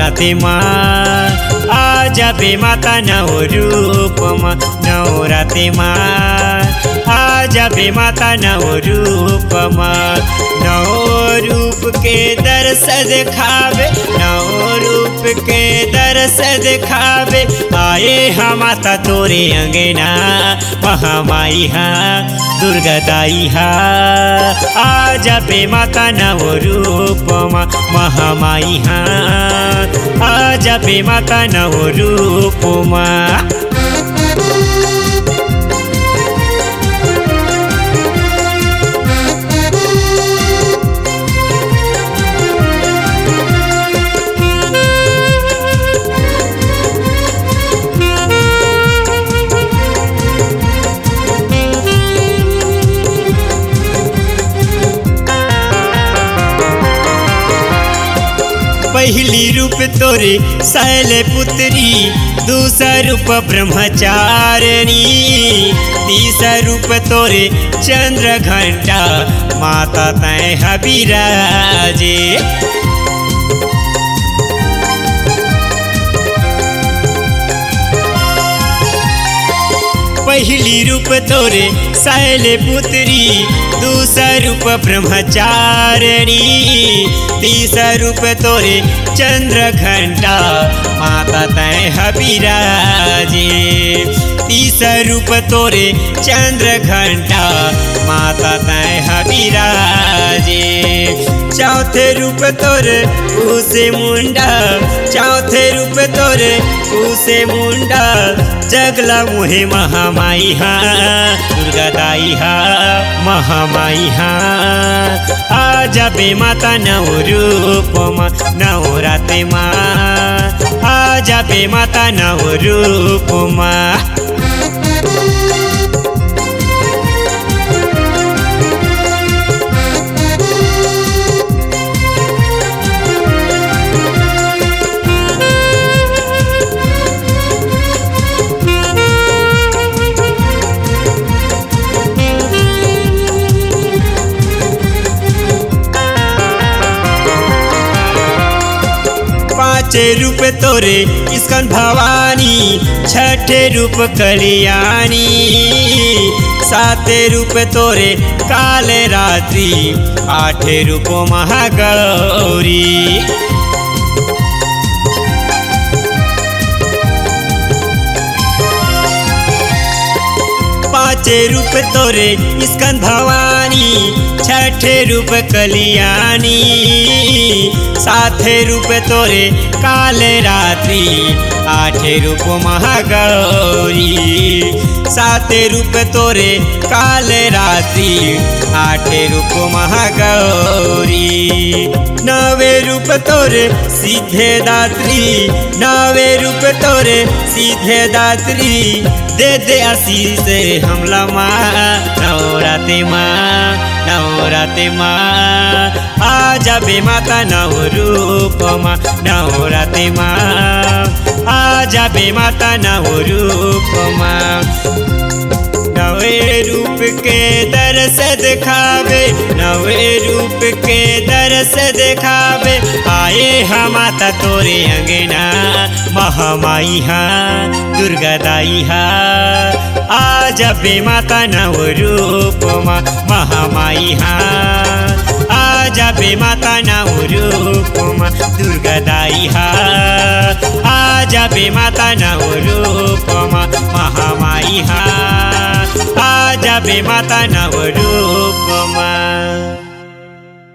नवराते माँ आजा बे माता नवरूपमा नवराते माँ आजा बे माता नवरूपमा नवरूप के दर्श दिखावे नवरूप के दर्श दिखावे आए हम माता तोरे अंगना महामाई हाँ दुर्गा दाई हाँ आजा बे माता नवरूपमा महामाई हाँ आजा बे माता नवरूपमा। पहली रूप तोरे शैल पुत्री दूसरा रूप ब्रह्मचारिणी तीसरा रूप तोरे चंद्र घंटा माता तय हबीराजे। पहली रूप तोरे शैल पुत्री दूसरा रूप ब्रह्मचारिणी तीसरा रूप तोरे चंद्र घंटा माता तय हबीराजे। तीसरा रूप तोरे चंद्र घंटा माता तय हबीराजे। चौथे रूप तोरे उसे मुंडा चौथे रूप तोरे उसे मुंडा जगला मुहे महामाई हाँ दुर्गा दाई हाँ महामाई हाँ आजा बे माता नवरूपमा नवराते माँ आजा बे माता नवरूपमा। पाँचे रूप तोरे स्कंद भवानी छठे रूप कल्याणी साते रूप तोरे काल रात्रि आठे रूप महागौरी। पाँचे रूप तोरे स्कंद भवानी छठे रूप कल्याणी साथे रूप तोरे काल रात्रि आठे रूप महागौरी। साते रूप तोरे काल रात्रि आठे रूप महागौरी। नवे रूप तोरे सीधे दात्री नवे रूप तोरे सीधे दात्री दे दे आशीष हमला माँ नवराते माँ नवराते माँ आजा बे माता नवरूपमा नवराते माँ आजा बे माता नवरूपमा। नवे रूप के दर्श दिखावे नवे रूप के दर्श दिखावे आए हम माता तोरे अंगना महामाई हाँ दुर्गा दाई हाँ आजा बे माता नवरूपमा महामाई हाँ आजा बे माता नवरूपमा दुर्गा दाई हाँ आजा बे माता नवरूपमा महामाई हाँ आजा बे माता नवरूपमा।